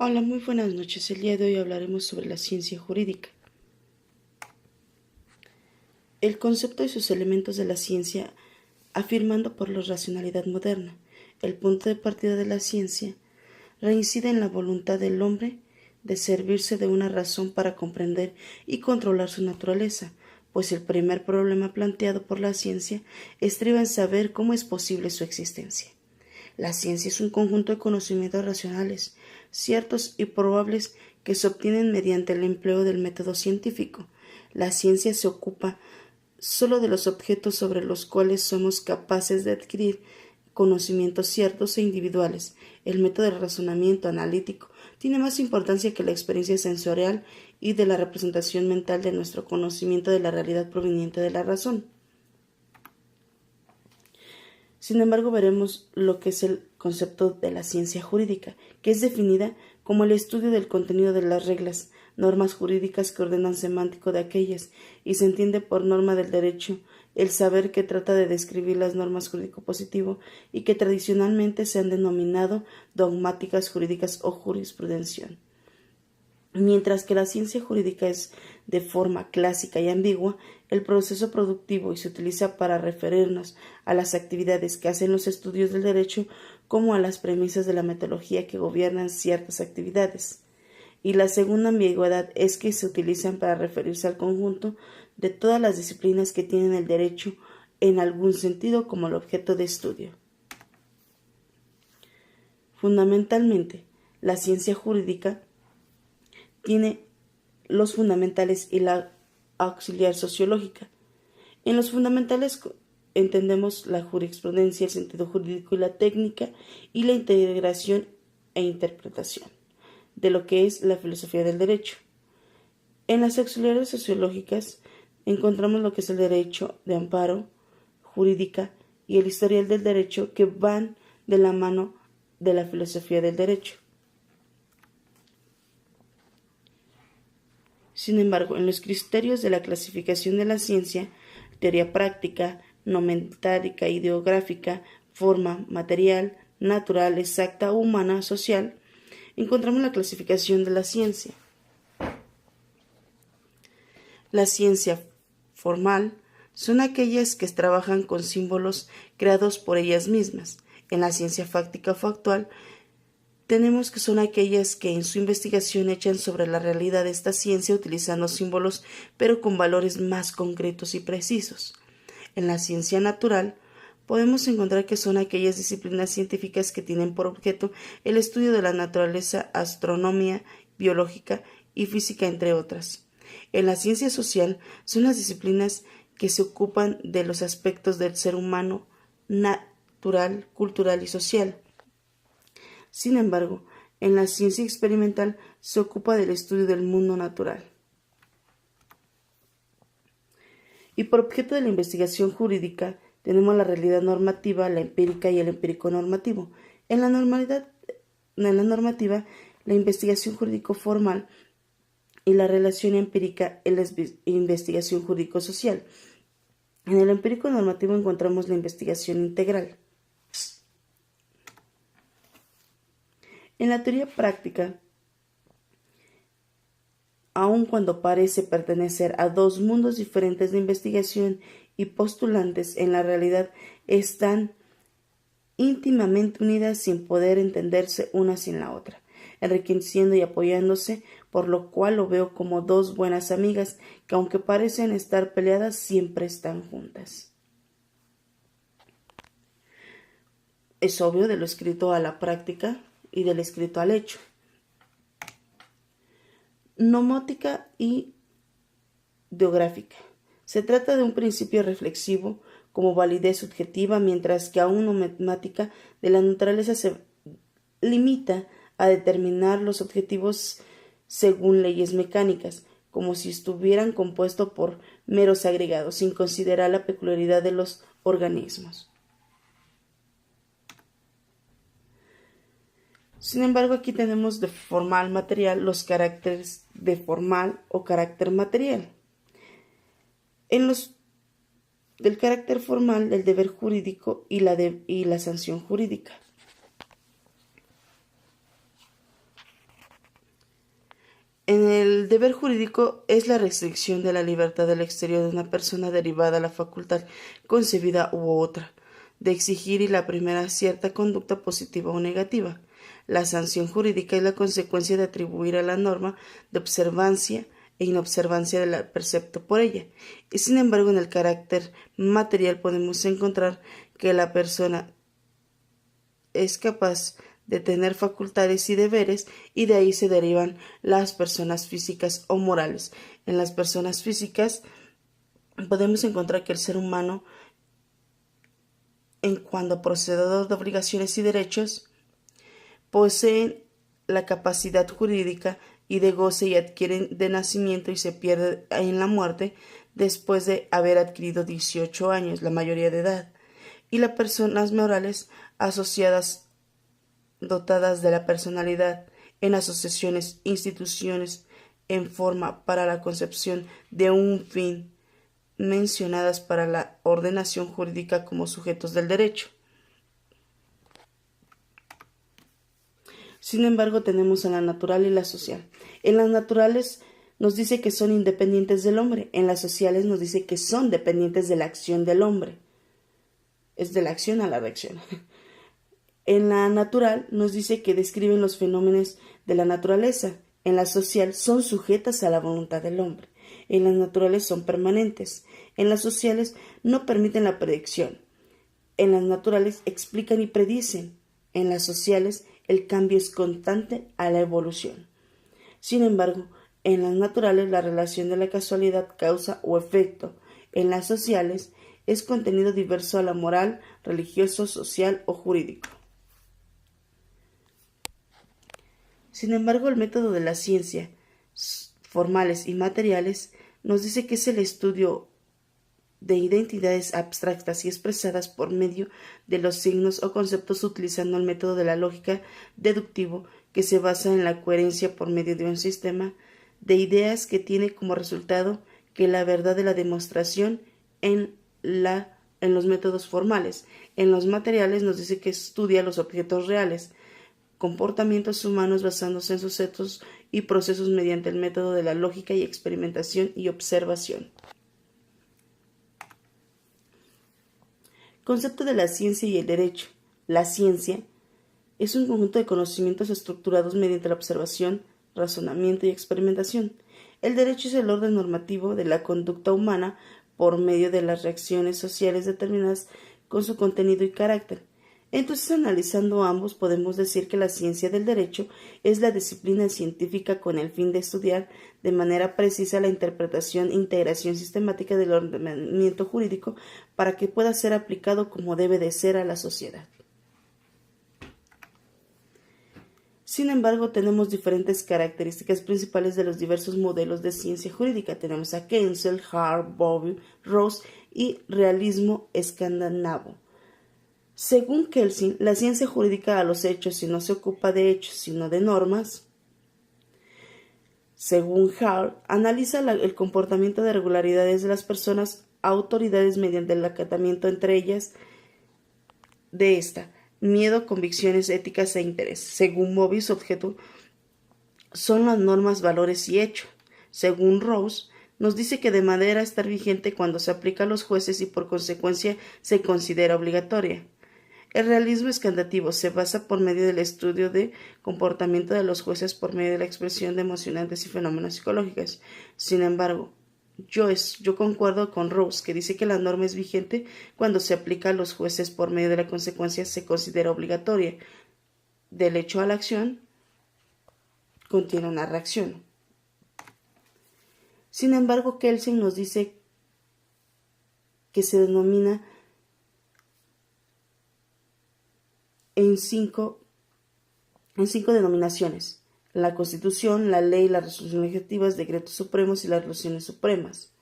Hola, muy buenas noches. El día de hoy hablaremos sobre la ciencia jurídica. El concepto y sus elementos de la ciencia afirmando por la racionalidad moderna. El punto de partida de la ciencia reincide en la voluntad del hombre de servirse de una razón para comprender y controlar su naturaleza, pues el primer problema planteado por la ciencia estriba en saber cómo es posible su existencia. La ciencia es un conjunto de conocimientos racionales, ciertos y probables que se obtienen mediante el empleo del método científico. La ciencia se ocupa sólo de los objetos sobre los cuales somos capaces de adquirir conocimientos ciertos e individuales. El método de razonamiento analítico tiene más importancia que la experiencia sensorial y de la representación mental de nuestro conocimiento de la realidad proveniente de la razón. Sin embargo, veremos lo que es el concepto de la ciencia jurídica, que es definida como el estudio del contenido de las reglas, normas jurídicas que ordenan semántico de aquellas, y se entiende por norma del derecho el saber que trata de describir las normas jurídico-positivo y que tradicionalmente se han denominado dogmáticas jurídicas o jurisprudencia. Mientras que la ciencia jurídica es de forma clásica y ambigua, el proceso productivo y se utiliza para referirnos a las actividades que hacen los estudios del derecho como a las premisas de la metodología que gobiernan ciertas actividades. Y la segunda ambigüedad es que se utilizan para referirse al conjunto de todas las disciplinas que tienen el derecho en algún sentido como el objeto de estudio. Fundamentalmente, la ciencia jurídica tiene los fundamentales y la auxiliar sociológica. En los fundamentales entendemos la jurisprudencia, el sentido jurídico y la técnica y la integración e interpretación de lo que es la filosofía del derecho. En las auxiliares sociológicas encontramos lo que es el derecho de amparo, jurídica y el historial del derecho que van de la mano de la filosofía del derecho. Sin embargo, en los criterios de la clasificación de la ciencia, teoría práctica, nomenclática, ideográfica, forma, material, natural, exacta, humana, social, encontramos la clasificación de la ciencia. La ciencia formal son aquellas que trabajan con símbolos creados por ellas mismas. En la ciencia fáctica o factual, tenemos que son aquellas que en su investigación echan sobre la realidad de esta ciencia utilizando símbolos pero con valores más concretos y precisos. En la ciencia natural podemos encontrar que son aquellas disciplinas científicas que tienen por objeto el estudio de la naturaleza, astronomía, biológica y física, entre otras. En la ciencia social son las disciplinas que se ocupan de los aspectos del ser humano natural, cultural y social. Sin embargo, en la ciencia experimental se ocupa del estudio del mundo natural. Y por objeto de la investigación jurídica tenemos la realidad normativa, la empírica y el empírico normativo. En la normativa, la investigación jurídico formal y la relación empírica en la investigación jurídico-social. En el empírico normativo encontramos la investigación integral. En la teoría práctica, aun cuando parece pertenecer a dos mundos diferentes de investigación y postulantes, en la realidad están íntimamente unidas sin poder entenderse una sin la otra, enriqueciendo y apoyándose, por lo cual lo veo como dos buenas amigas que aunque parecen estar peleadas, siempre están juntas. Es obvio de lo escrito a la práctica y del escrito al hecho. Nomótica y ideográfica. Se trata de un principio reflexivo como validez subjetiva, mientras que aún nomática de la naturaleza se limita a determinar los objetivos según leyes mecánicas, como si estuvieran compuestos por meros agregados, sin considerar la peculiaridad de los organismos. Sin embargo, aquí tenemos de formal material los caracteres de formal o carácter material. En los del carácter formal, del deber jurídico y la sanción jurídica. En el deber jurídico es la restricción de la libertad del exterior de una persona derivada a la facultad concebida u otra, de exigir y la primera cierta conducta positiva o negativa. La sanción jurídica es la consecuencia de atribuir a la norma de observancia e inobservancia del precepto por ella. Y sin embargo, en el carácter material podemos encontrar que la persona es capaz de tener facultades y deberes, y de ahí se derivan las personas físicas o morales. En las personas físicas podemos encontrar que el ser humano, en cuanto a procededor de obligaciones y derechos, poseen la capacidad jurídica y de goce y adquieren de nacimiento y se pierde en la muerte después de haber adquirido 18 años, la mayoría de edad. Y las personas morales asociadas, dotadas de la personalidad, en asociaciones, instituciones, en forma para la concepción de un fin, mencionadas para la ordenación jurídica como sujetos del derecho. Sin embargo, tenemos a la natural y la social. En las naturales nos dice que son independientes del hombre, en las sociales nos dice que son dependientes de la acción del hombre. Es de la acción a la reacción. En la natural nos dice que describen los fenómenos de la naturaleza. En la social son sujetas a la voluntad del hombre. En las naturales son permanentes. En las sociales no permiten la predicción. En las naturales explican y predicen. En las sociales el cambio es constante a la evolución. Sin embargo, en las naturales la relación de la casualidad, causa o efecto. En las sociales es contenido diverso a la moral, religioso, social o jurídico. Sin embargo, el método de la ciencia, formales y materiales, nos dice que es el estudio de identidades abstractas y expresadas por medio de los signos o conceptos utilizando el método de la lógica deductivo, que se basa en la coherencia por medio de un sistema de ideas que tiene como resultado que la verdad de la demostración en los métodos formales. En los materiales nos dice que estudia los objetos reales, comportamientos humanos basándose en sucesos y procesos mediante el método de la lógica y experimentación y observación. Concepto de la ciencia y el derecho. La ciencia es un conjunto de conocimientos estructurados mediante la observación, razonamiento y experimentación. El derecho es el orden normativo de la conducta humana por medio de las reacciones sociales determinadas con su contenido y carácter. Entonces, analizando ambos, podemos decir que la ciencia del derecho es la disciplina científica con el fin de estudiar de manera precisa la interpretación e integración sistemática del ordenamiento jurídico para que pueda ser aplicado como debe de ser a la sociedad. Sin embargo, tenemos diferentes características principales de los diversos modelos de ciencia jurídica. Tenemos a Kensel, Hart, Bowlby, Ross y realismo escandinavo. Según Kelsen, la ciencia jurídica a los hechos y no se ocupa de hechos, sino de normas. Según Hart, analiza el comportamiento de regularidades de las personas, autoridades mediante el acatamiento entre ellas de esta, miedo, convicciones éticas e interés. Según Bowlby, su objeto son las normas, valores y hechos. Según Rose, nos dice que de manera estar vigente cuando se aplica a los jueces y por consecuencia se considera obligatoria. El realismo escandinavo se basa por medio del estudio de comportamiento de los jueces por medio de la expresión de emocionantes y fenómenos psicológicos. Sin embargo, yo concuerdo con Rose, que dice que la norma es vigente cuando se aplica a los jueces por medio de la consecuencia se considera obligatoria. Del hecho a la acción contiene una reacción. Sin embargo, Kelsen nos dice que se denomina en cinco denominaciones: la Constitución, la ley, las resoluciones legislativas, decretos supremos y las resoluciones supremas.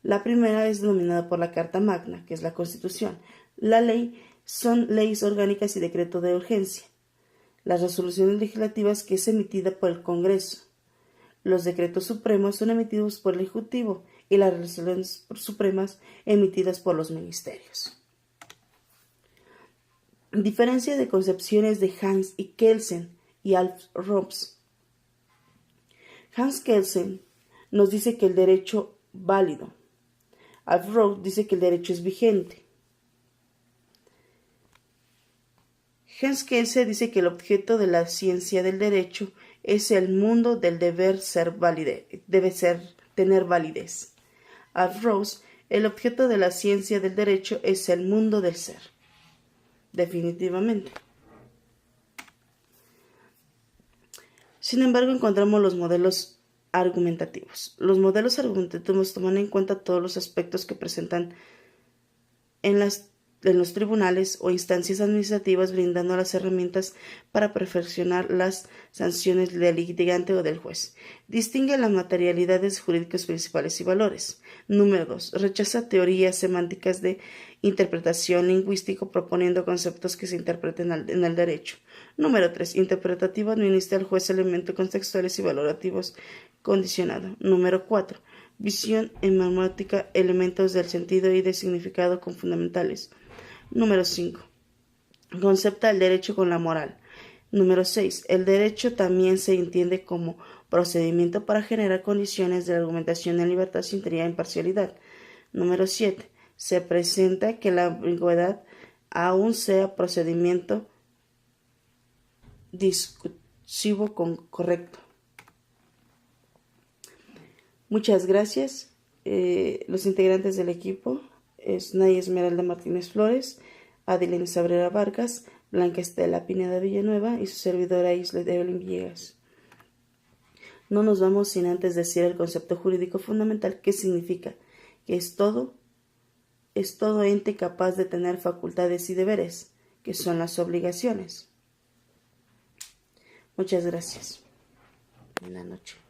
La primera es denominada por la Carta Magna, que es la Constitución. La ley son leyes orgánicas y decreto de urgencia. Las resoluciones legislativas, que es emitida por el Congreso. Los decretos supremos son emitidos por el Ejecutivo y las resoluciones supremas emitidas por los ministerios. Diferencia de concepciones de Hans y Kelsen y Alf Ross. Hans Kelsen nos dice que el derecho válido. Alf Roth dice que el derecho es vigente. Hans Kelsen dice que el objeto de la ciencia del derecho es el mundo del deber tener validez. Alf Roth, el objeto de la ciencia del derecho es el mundo del ser. Definitivamente. Sin embargo, encontramos los modelos argumentativos. Los modelos argumentativos toman en cuenta todos los aspectos que presentan en los tribunales o instancias administrativas, brindando las herramientas para perfeccionar las sanciones del litigante o del juez. Distingue las materialidades jurídicas principales y valores. Número 2. Rechaza teorías semánticas de interpretación lingüística proponiendo conceptos que se interpreten en el derecho. Número 3. Interpretativo administra al juez elementos contextuales y valorativos condicionado. Número 4. Visión hermenéutica, elementos del sentido y de significado con fundamentales. Número 5. Concepta el derecho con la moral. Número 6. El derecho también se entiende como procedimiento para generar condiciones de argumentación en libertad, sinceridad e imparcialidad. Número 7. Se presenta que la ambigüedad aún sea procedimiento discursivo correcto. Muchas gracias. Los integrantes del equipo es Naya Esmeralda Martínez Flores, Adilene Sabrera Vargas, Blanca Estela Pineda Villanueva y su servidora Islet Evelyn Villegas. No nos vamos sin antes decir el concepto jurídico fundamental, que significa que es todo ente capaz de tener facultades y deberes, que son las obligaciones. Muchas gracias. Buenas noches.